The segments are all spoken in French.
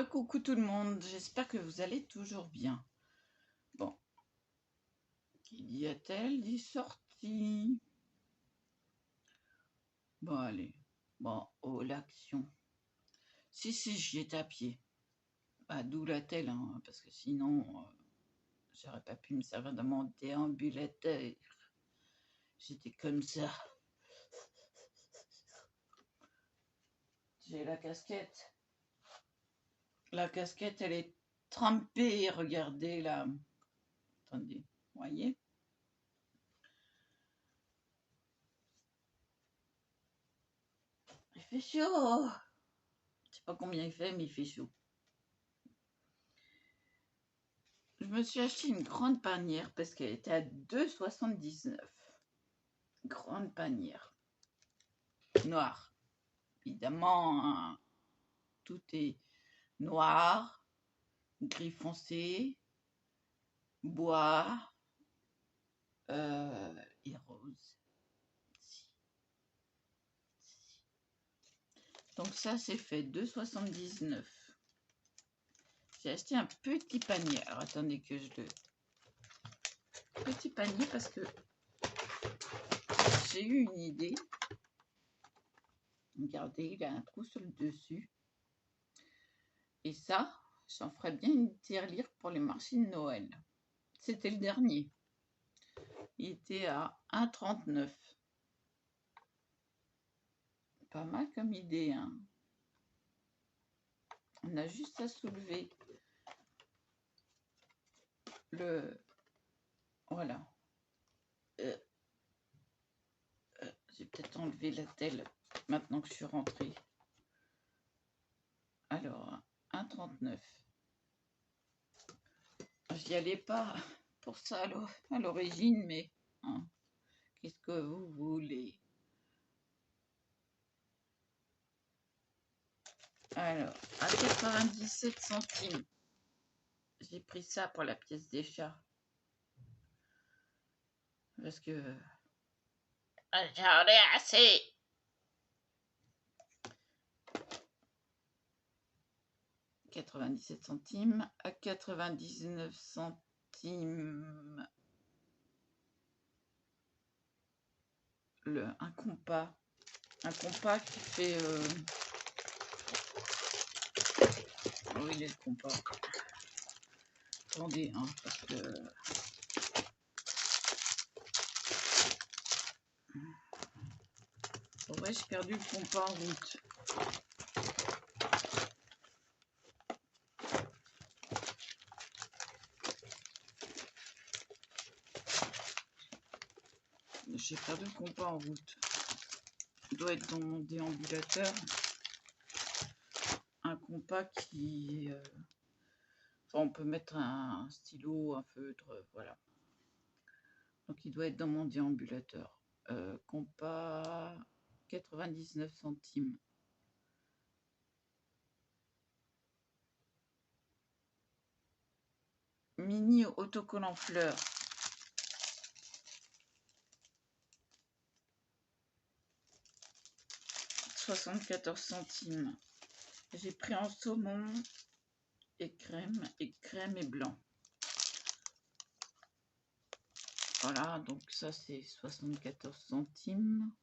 Coucou tout le monde, j'espère que vous allez toujours bien. Bon, qui dit a-t-elle dit sortie. Bon, allez, bon, oh, l'action. Si, j'y étais à pied. Bah, d'où la-t-elle, hein, parce que sinon, j'aurais pas pu me servir de mon déambulateur. J'étais comme ça. J'ai la casquette. La casquette, elle est trempée, regardez là. Attendez, vous voyez? Il fait chaud. Je sais pas combien il fait, mais il fait chaud. Je me suis acheté une grande panière parce qu'elle était à 2,79 €. Grande panière. Noire. Évidemment, hein, tout est noir, gris foncé, bois et rose. Donc ça, c'est fait 2,79 €. J'ai acheté un petit panier. Alors attendez que je le... Petit panier parce que j'ai eu une idée. Regardez, il a un trou sur le dessus. Et ça, j'en ferais bien une tirelire pour les marchés de Noël. C'était le dernier. Il était à 1,39 €. Pas mal comme idée, hein. On a juste à soulever le... Voilà. J'ai peut-être enlevé la telle maintenant que je suis rentrée. Alors, 1,39 €. J'y allais pas pour ça à l'origine, mais hein, qu'est-ce que vous voulez? Alors, à 97 centimes. J'ai pris ça pour la pièce des chats. Parce que j'en ai assez. « 97 centimes à 99 centimes. Un compas qui fait où il est le compas? Attendez, hein, parce que ouais, j'ai perdu le compas en route. J'ai perdu le compas en route. Il doit être dans mon déambulateur. Un compas qui... on peut mettre un stylo, un feutre, voilà. Donc il doit être dans mon déambulateur. Compas 99 centimes. Mini autocollant fleurs. « 74 centimes. J'ai pris en saumon et crème et blanc. Voilà, donc ça c'est 74 centimes.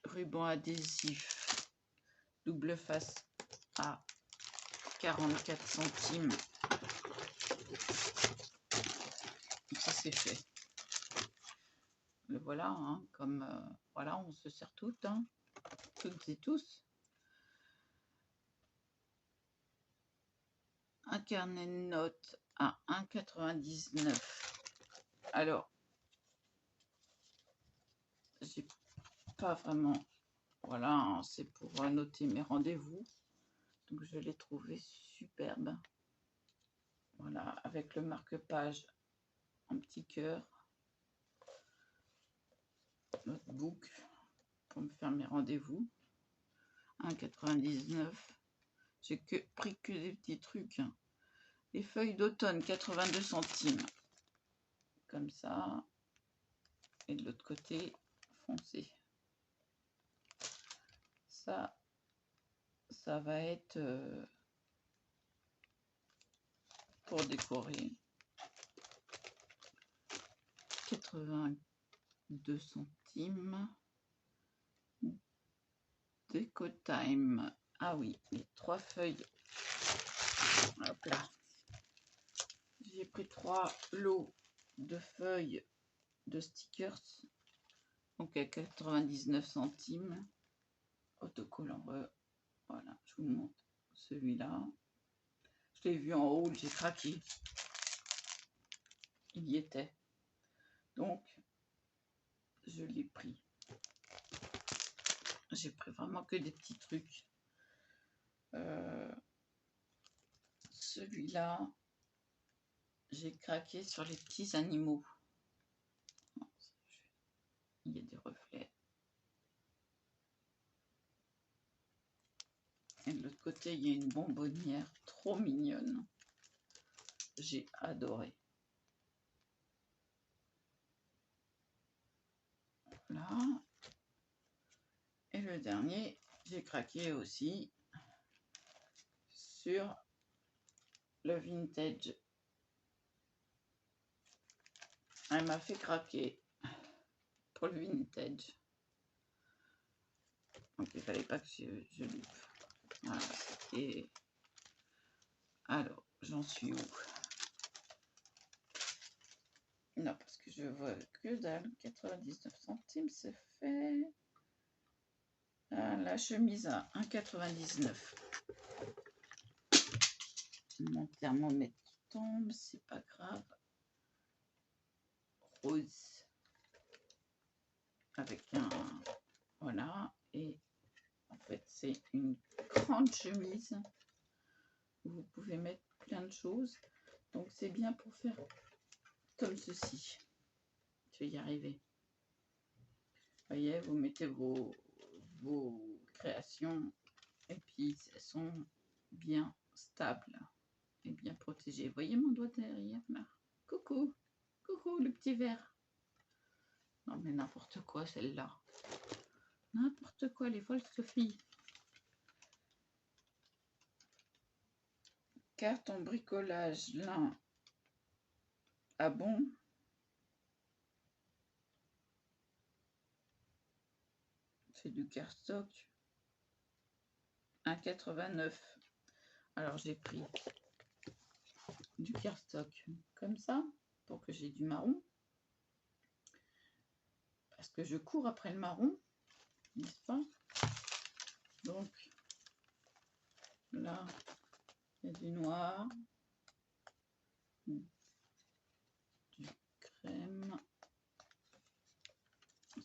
Ruban adhésif double face à 44 centimes. Ça c'est fait. Le voilà, hein, comme voilà, on se sert toutes, hein, toutes et tous. Un carnet de notes à 1,99 €. Alors, j'ai pas vraiment... Voilà, hein, c'est pour noter mes rendez-vous. Donc, je l'ai trouvé superbe. Voilà, avec le marque-page en petit cœur. Notebook pour me faire mes rendez-vous. 1,99 €. J'ai pris que des petits trucs. Hein. Les feuilles d'automne, 82 centimes. Comme ça. Et de l'autre côté, foncé. Ça va être pour décorer. 82 centimes. Déco Time. Ah oui, les 3 feuilles. Hop là. J'ai pris 3 lots de feuilles de stickers. Donc à 99 centimes. Autocollant. Voilà, je vous montre celui-là. Je l'ai vu en haut, j'ai craqué. Il y était. Donc, je l'ai pris. J'ai pris vraiment que des petits trucs. Celui-là, j'ai craqué sur les petits animaux. Il y a des reflets. Et de l'autre côté, il y a une bonbonnière trop mignonne. J'ai adoré. Là. Et le dernier, j'ai craqué aussi sur le vintage. Elle m'a fait craquer pour le vintage. Donc il fallait pas que je loupe. Voilà, et alors, j'en suis où? Non, parce que je vois que dalle. 99 centimes, c'est fait. Ah, la chemise à 1,99. Mon thermomètre qui tombe, c'est pas grave. Rose. Avec un... Voilà. Et en fait, c'est une grande chemise. Vous pouvez mettre plein de choses. Donc, c'est bien pour faire comme ceci. Je vais y arriver. Vous voyez, vous mettez vos créations et puis elles sont bien stables et bien protégées. Vous voyez mon doigt derrière là? Coucou, coucou le petit verre. Non mais n'importe quoi celle-là. N'importe quoi, les folles Sophie. Carte en bricolage, là. Ah bon? C'est du cardstock. 1,89. Alors j'ai pris du cardstock comme ça pour que j'ai du marron. Parce que je cours après le marron, n'est-ce pas? Donc là, il y a du noir, du crème.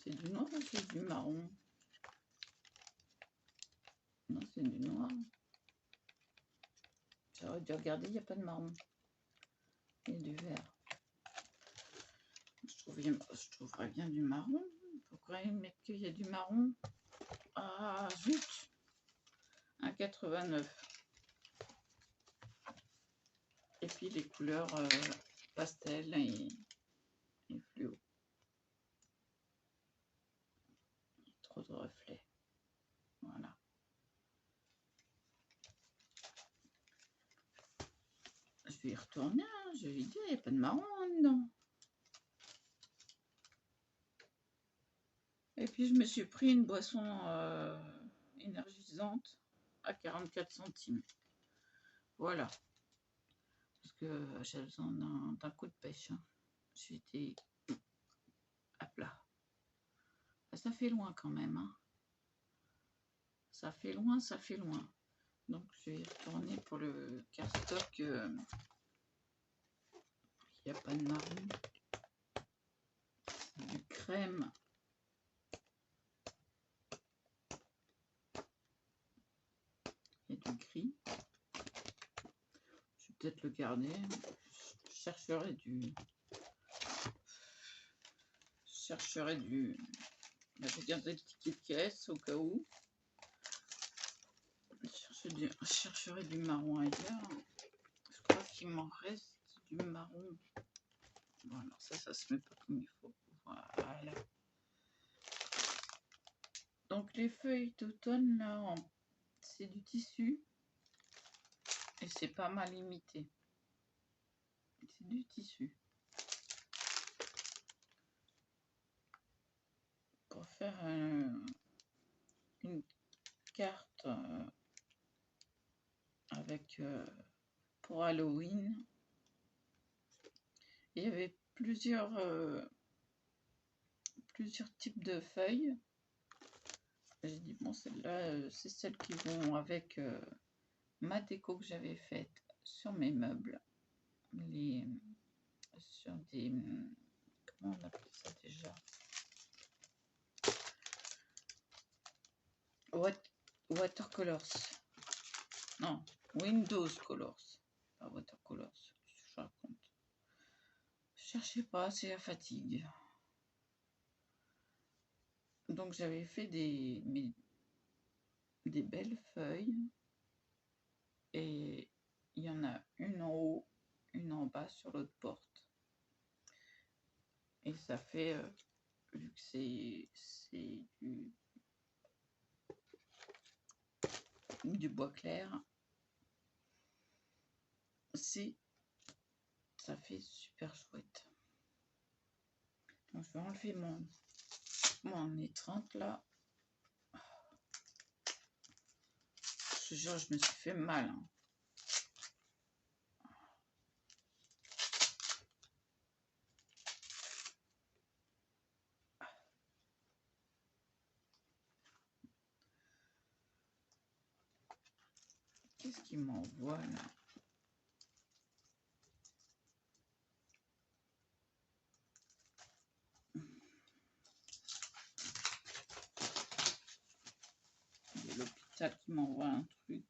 C'est du noir ou c'est du marron? Non, c'est du noir. J'aurais dû regarder, il n'y a pas de marron. Il y a du vert. Je trouverais bien du marron. Pourquoi ils mettent qu'il y a du marron? Ah, zut! 1,89. Et puis les couleurs pastel et fluo. Trop de reflets. Voilà. Je vais y retourner, hein. Je vais lui dire, il n'y a pas de marron dedans. Et puis je me suis pris une boisson énergisante à 44 centimes. Voilà. Parce que j'ai besoin d'un coup de pêche. Hein. J'étais à plat. Ça fait loin quand même. Hein. Ça fait loin, ça fait loin. Donc je vais y retourner pour le cardstock. Il n'y a pas de marron. C'est du crème. Et du gris. Je vais peut-être le garder. Je chercherai du... Je vais garder le ticket de caisse au cas où. Je cherche je chercherai du marron ailleurs. Je crois qu'il m'en reste du marron. Voilà, ça se met pas comme il faut. Voilà. Donc les feuilles d'automne, là, c'est du tissu. Et c'est pas mal imité. C'est du tissu. Pour faire une carte avec pour Halloween, il y avait plusieurs types de feuilles. J'ai dit bon, celle-là, c'est celles qui vont avec ma déco que j'avais faite sur mes meubles, sur des, comment on appelle ça déjà, watercolors, non, Windows Colors, pas watercolors, je raconte. Cherchez pas, c'est la fatigue. Donc j'avais fait des belles feuilles, et il y en a une en haut, une en bas sur l'autre porte, et ça fait vu que c'est du bois clair, ça fait super chouette. Donc je vais enlever mon étreinte là. Je te jure, je me suis fait mal, hein. Qu'est-ce qu'il m'envoie là? Il y a l'hôpital qui m'envoie un truc.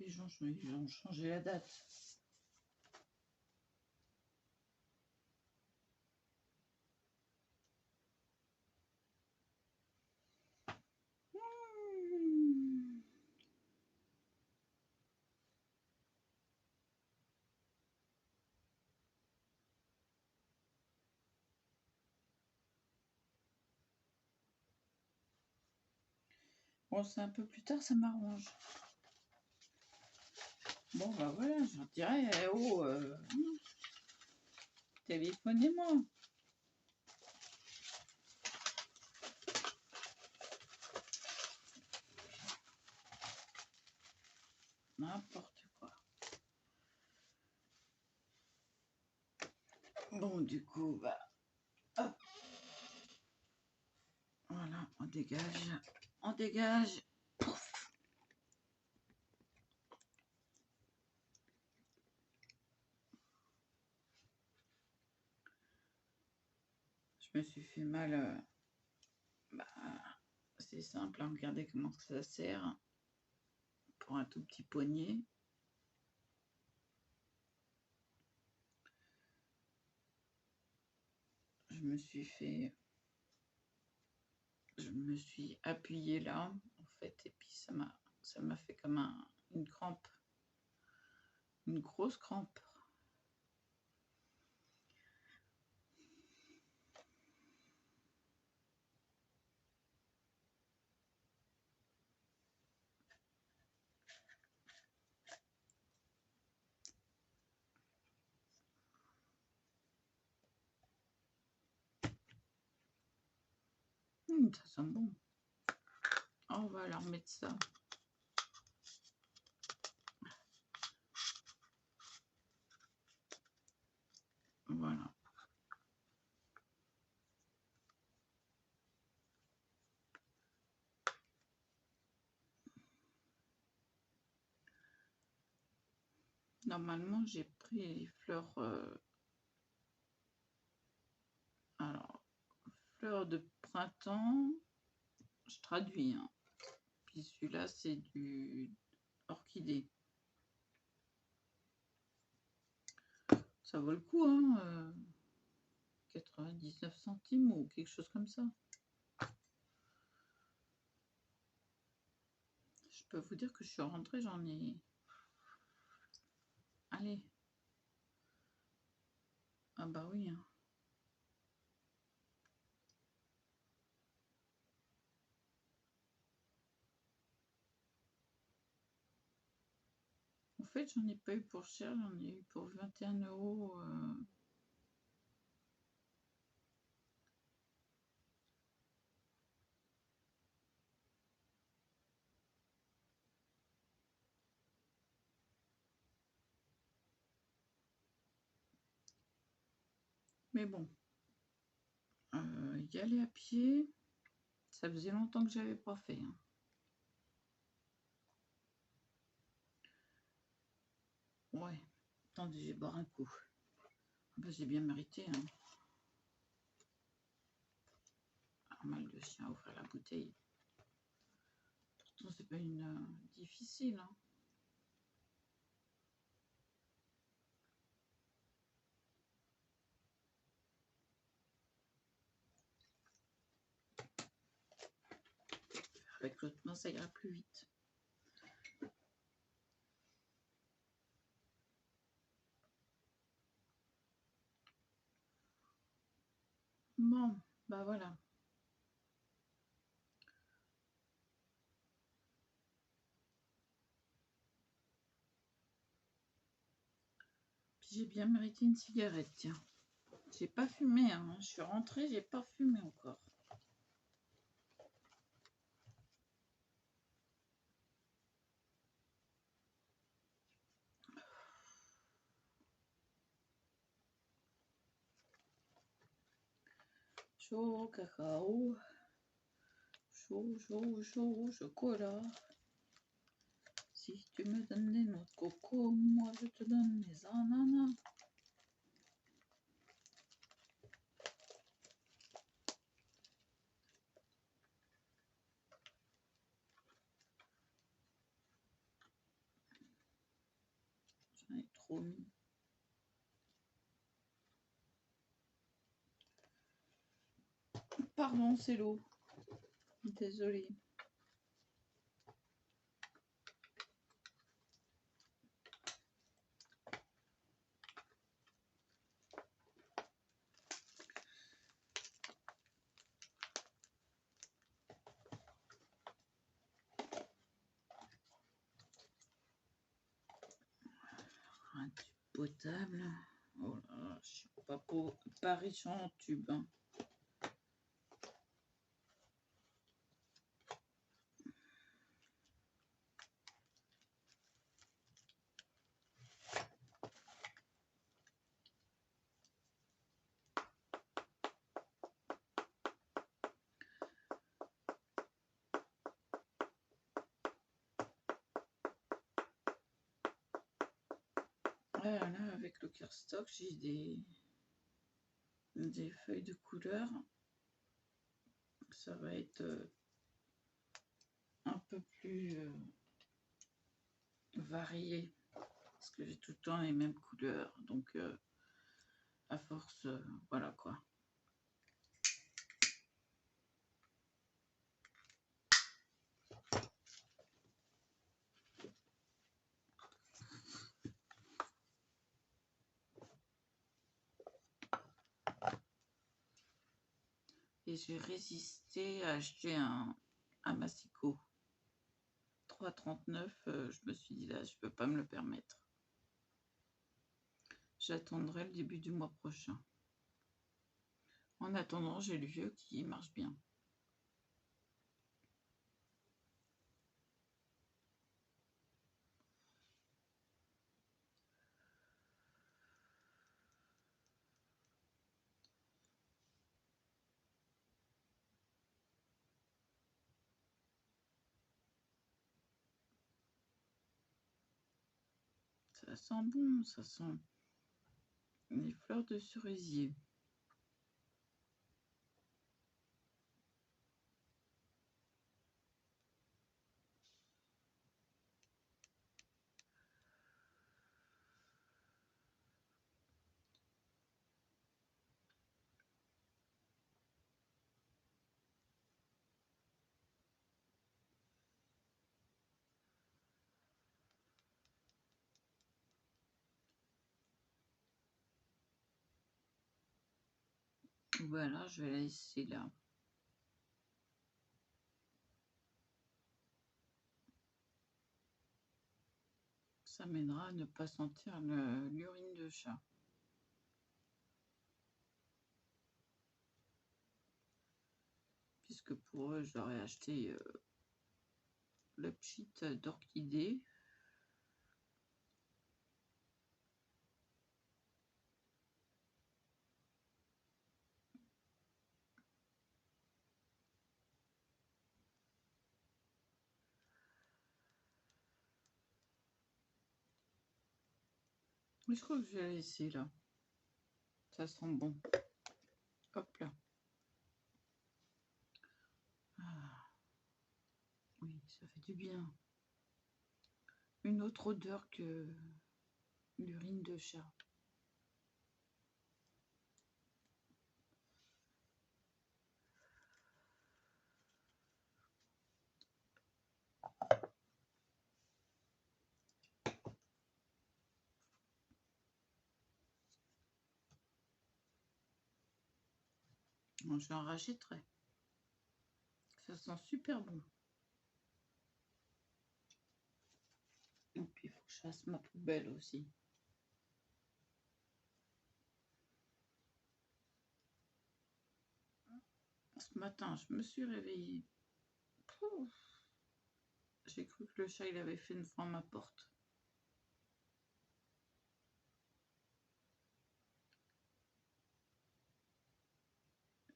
Ils ont changé la date. Bon, c'est un peu plus tard, ça m'arrange. Bon, bah voilà, je dirais, oh, téléphonez-moi. N'importe quoi. Bon, du coup, bah, hop. Voilà, on dégage. On dégage. Je me suis fait mal. Bah, c'est simple, hein, regardez comment ça sert. Pour un tout petit poignet. Je me suis appuyée là, en fait, et puis ça m'a fait comme une crampe, une grosse crampe. Ça sent bon. On va leur mettre ça. Voilà. Normalement, j'ai pris les fleurs. Alors, fleurs de printemps. Je traduis, hein. Puis celui-là, c'est du orchidée. Ça vaut le coup, hein, 99 centimes ou quelque chose comme ça. Je peux vous dire que je suis rentrée, j'en ai... Allez. Ah bah oui, hein. En fait, j'en ai pas eu pour cher, j'en ai eu pour 21 euros. Mais bon, y aller à pied, ça faisait longtemps que j'avais pas fait, hein. Ouais, attendez, je vais boire un coup. Bah, j'ai bien mérité, hein. Un mal de chien à ouvrir la bouteille. Pourtant, c'est pas une difficile, hein. Avec l'autre main, ça ira plus vite. Bon, bah voilà. Puis j'ai bien mérité une cigarette, tiens. J'ai pas fumé, hein. Je suis rentrée, j'ai pas fumé encore. Chaud, cacao. Chaud, chaud, chaud, chocolat. Si tu me donnes des noix de coco, moi je te donne des ananas. J'en ai trop mis. Pardon, c'est l'eau. Désolée. Un tube potable. Oh là là, je suis pas riche en tube, hein. Là, avec le cardstock, j'ai des feuilles de couleur. Ça va être un peu plus varié. Parce que j'ai tout le temps les mêmes couleurs. Donc, à force, voilà quoi. Et j'ai résisté à acheter un massicot. 3,39 €, je me suis dit là, je peux pas me le permettre. J'attendrai le début du mois prochain. En attendant, j'ai le vieux qui marche bien. Ça sent bon, ça sent les fleurs de cerisier. Voilà, je vais la laisser là. Ça m'aidera à ne pas sentir l'urine de chat. Puisque pour eux, j'aurais acheté la petite d'orchidée. Mais je crois que je vais la laisser là. Ça sent bon. Hop là. Ah, oui, ça fait du bien. Une autre odeur que l'urine de chat. Bon, j'en rachèterai. Ça sent super bon. Et puis il faut que je fasse ma poubelle aussi. Ce matin, je me suis réveillée. J'ai cru que le chat il avait fait une fois à ma porte.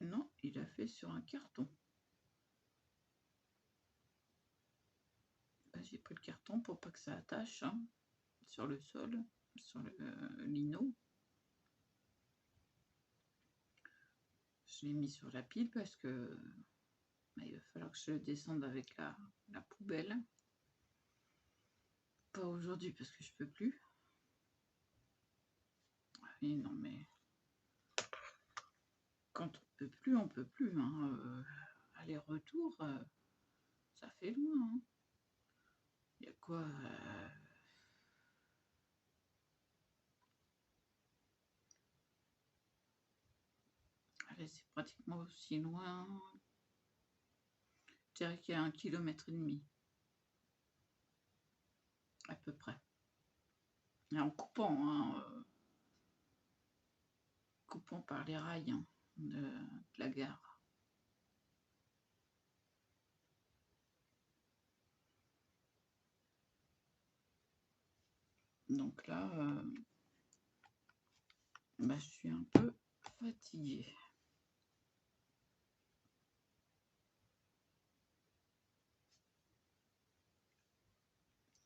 Non, il a fait sur un carton. J'ai pris le carton pour pas que ça attache sur le sol, sur le lino. Je l'ai mis sur la pile parce que il va falloir que je descende avec la poubelle. Pas aujourd'hui parce que je peux plus. Oui, non mais quand on peut plus, on peut plus. Aller-retour, ça fait loin. Il y a quoi Allez, c'est pratiquement aussi loin. Je dirais qu'il y a 1,5 km. À peu près. Et en coupant, coupant par les rails de la gare. Donc là, je suis un peu fatiguée.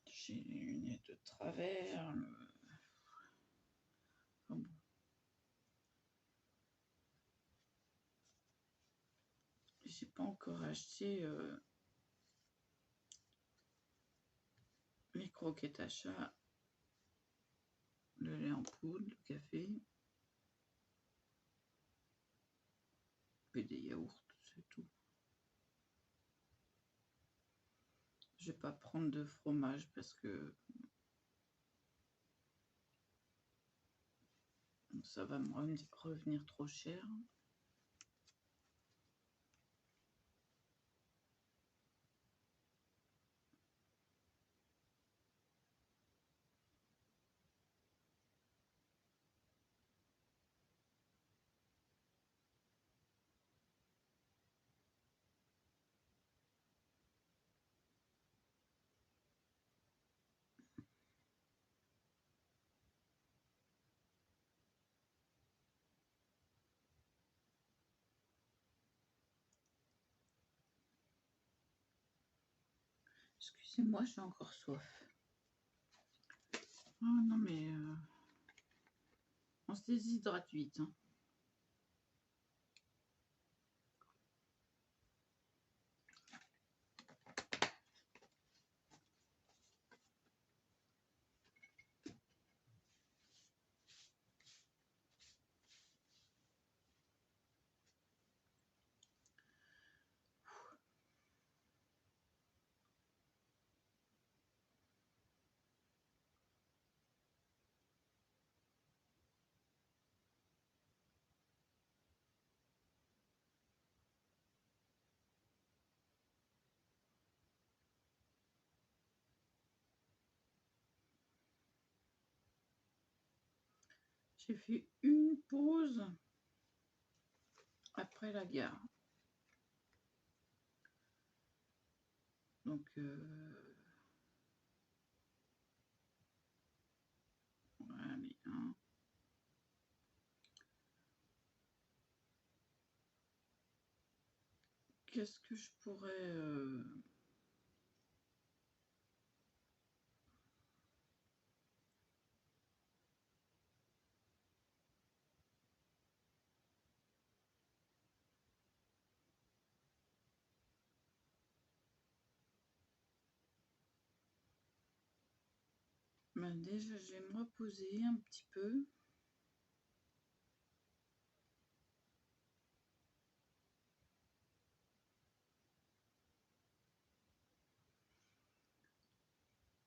J'ai les lunettes de travers. Bon. J'ai pas encore acheté les croquettes à chat, le lait en poudre, le café, et des yaourts, c'est tout. Je vais pas prendre de fromage parce que ça va me revenir trop cher. Excusez-moi, j'ai encore soif. Ah non mais on se déshydrate vite. J'ai fait une pause après la gare. Donc, allez, hein. Qu'est-ce que je pourrais... Ben déjà, je vais me reposer un petit peu.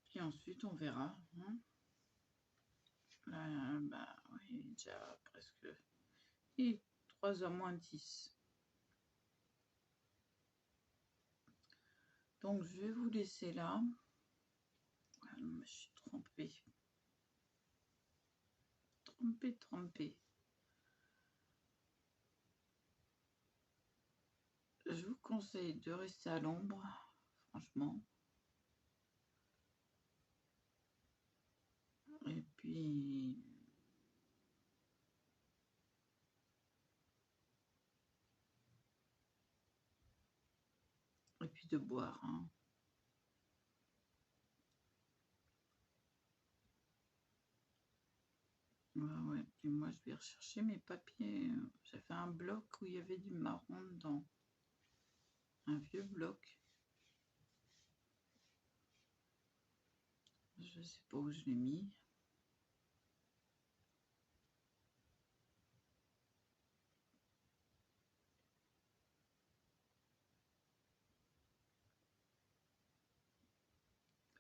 Puis ensuite, on verra. Hein. Là, bah oui, déjà presque... Et 3h moins 10. Donc, je vais vous laisser là. Ah non, mais je suis trempée. Trempée. Je vous conseille de rester à l'ombre, franchement. Et puis... Et puis de boire. Hein. Ouais. Puis moi, je vais rechercher mes papiers. J'avais un bloc où il y avait du marron dedans. Un vieux bloc. Je sais pas où je l'ai mis.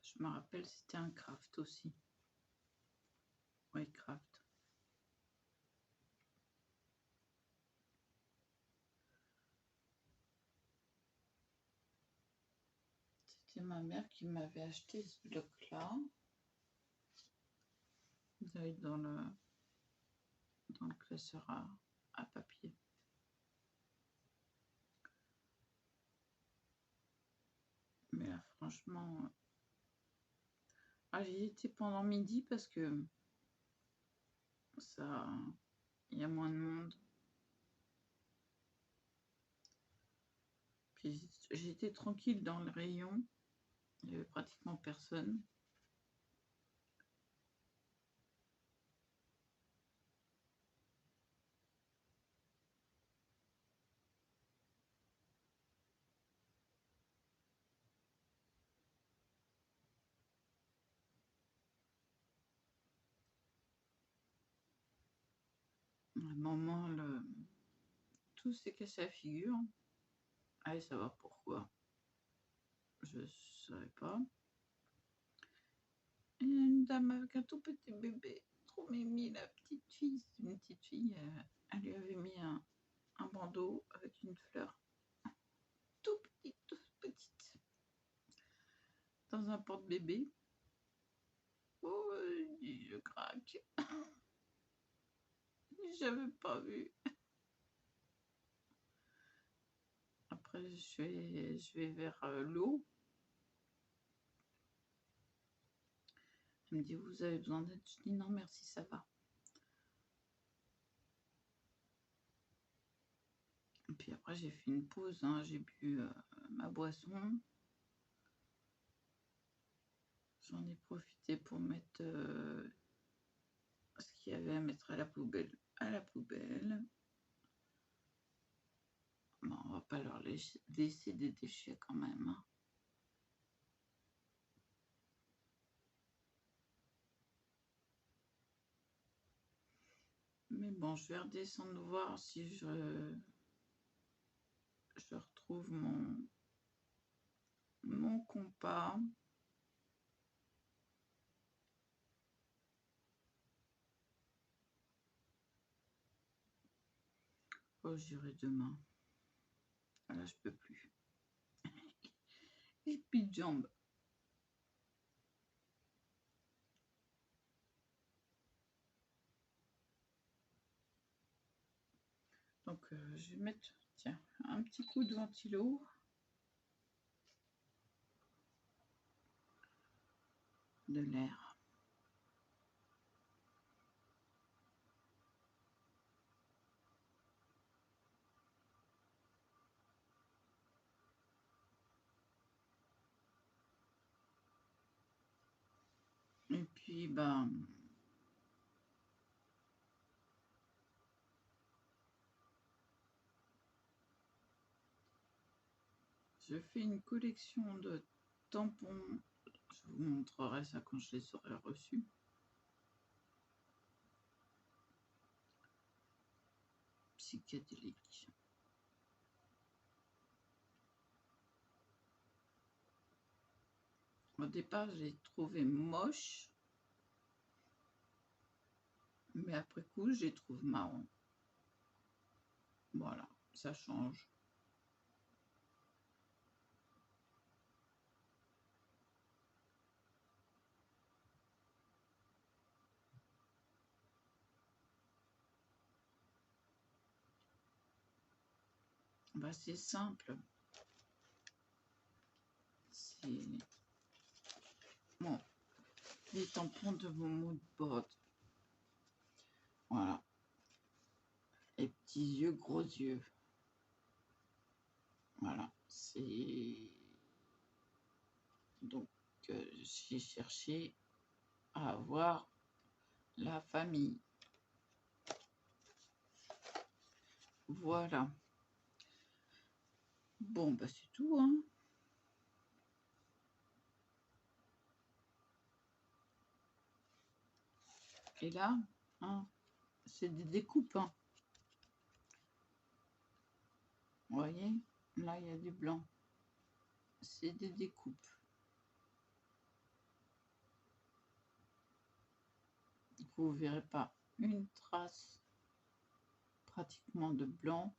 Je me rappelle, c'était un craft aussi. Ouais, craft. C'était ma mère qui m'avait acheté ce bloc-là. Vous avez dans le classeur à papier. Mais là, franchement... Ah, j'y étais pendant midi parce que ça... Il y a moins de monde. Puis j'étais tranquille dans le rayon. Il n'y avait pratiquement personne. À un moment, tout s'est cassé la figure. Allez savoir pourquoi. Je ne savais pas. Et une dame avec un tout petit bébé. Trop mimi, la petite fille. C'est une petite fille. Elle lui avait mis un bandeau avec une fleur. Toute petite. Dans un porte-bébé. Oh, je craque. J'avais pas vu. Après, je vais vers l'eau. Elle me dit, vous avez besoin d'aide? Je dis, non, merci, ça va. Et puis après, j'ai fait une pause. Hein. J'ai bu ma boisson. J'en ai profité pour mettre ce qu'il y avait à mettre à la poubelle. Bon, on va pas leur laisser des déchets quand même. Hein. Mais bon, je vais redescendre voir si je retrouve mon compas. Oh, j'irai demain. Là, je peux plus. J'ai plus de jambes. Donc, je vais mettre, tiens, un petit coup de ventilo. De l'air. Et puis, ben, je fais une collection de tampons. Je vous montrerai ça quand je les aurai reçus. Psychédéliques. Au départ, je les trouvais moches. Mais après coup, je les trouve marrons. Voilà, ça change. Bah, c'est simple. C'est bon, les tampons de mon mood board. Voilà. Les petits yeux, gros yeux. Voilà. C'est donc j'ai cherché à avoir la famille. Voilà. Bon, bah c'est tout, hein. Et là, hein, c'est des découpes, hein. Vous voyez, là, il y a du blanc. C'est des découpes. Vous ne verrez pas une trace pratiquement de blanc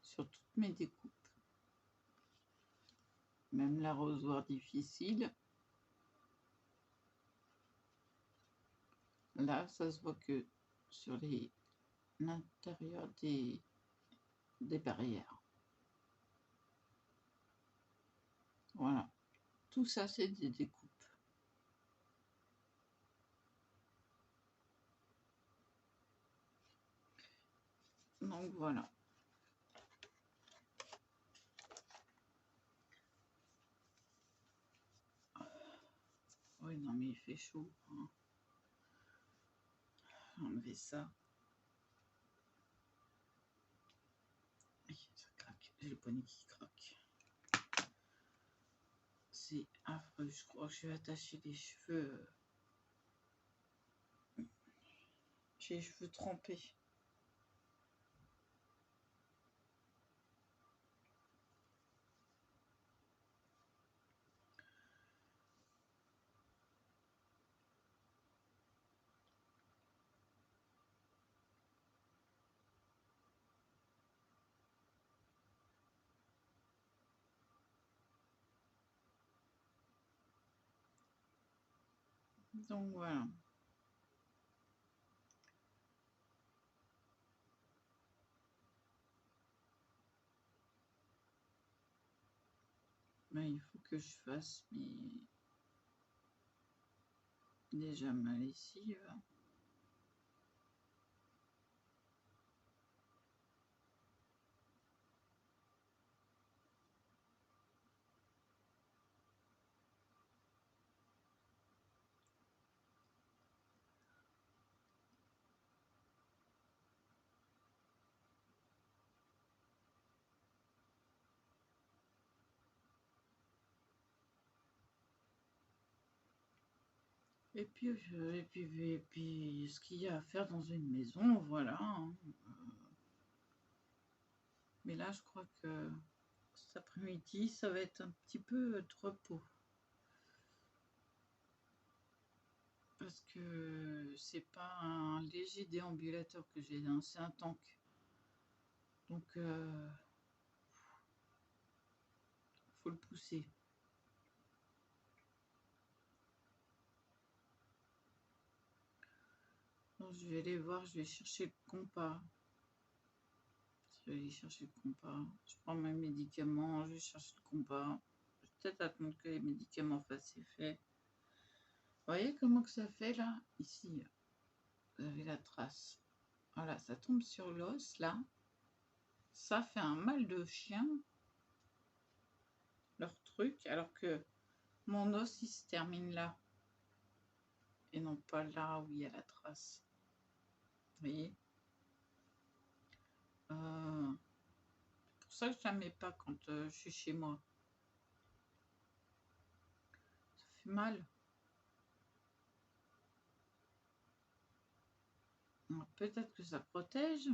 sur toutes mes découpes. Même l'arrosoir difficile. Là, ça se voit que sur l'intérieur des barrières. Voilà. Tout ça, c'est des découpes. Donc voilà. Oui, non, mais il fait chaud, hein. Enlever ça. Ça craque. J'ai le poignet qui craque. C'est affreux. Je crois que je vais attacher les cheveux. J'ai les cheveux trempés. Donc voilà. Mais il faut que je fasse déjà ma lessive. Et puis, ce qu'il y a à faire dans une maison, voilà, hein. Mais là, je crois que cet après-midi, ça va être un petit peu de repos. Parce que c'est pas un léger déambulateur que j'ai, hein, c'est un tank. Donc, faut le pousser. Donc, je vais aller voir, je vais chercher le compas. Je vais aller chercher le compas. Je prends mes médicaments, je cherche le compas. Je vais peut-être attendre que les médicaments fassent effet. Vous voyez comment que ça fait là? Ici, vous avez la trace. Voilà, ça tombe sur l'os là. Ça fait un mal de chien, leur truc, alors que mon os il se termine là. Et non pas là où il y a la trace. Vous voyez? C'est pour ça que je la mets pas quand je suis chez moi. Ça fait mal. Peut-être que ça protège,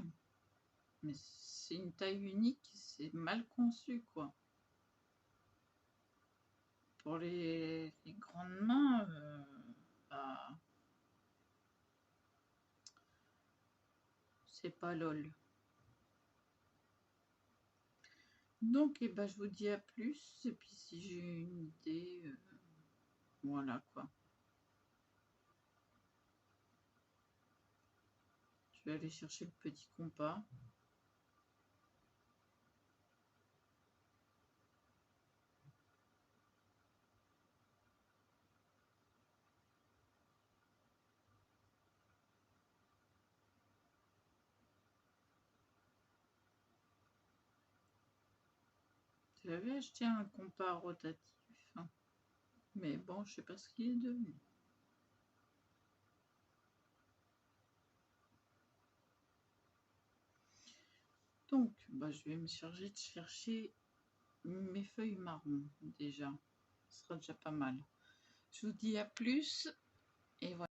mais c'est une taille unique, c'est mal conçu quoi. Pour les grandes mains, bah, c'est pas lol. Donc, eh ben, je vous dis à plus. Et puis, si j'ai une idée, voilà quoi. Je vais aller chercher le petit compas. J'avais acheté un compas rotatif, hein. Mais bon, je sais pas ce qu'il est devenu. Donc, bah, je vais me charger de chercher mes feuilles marron déjà. Ce sera déjà pas mal. Je vous dis à plus et voilà.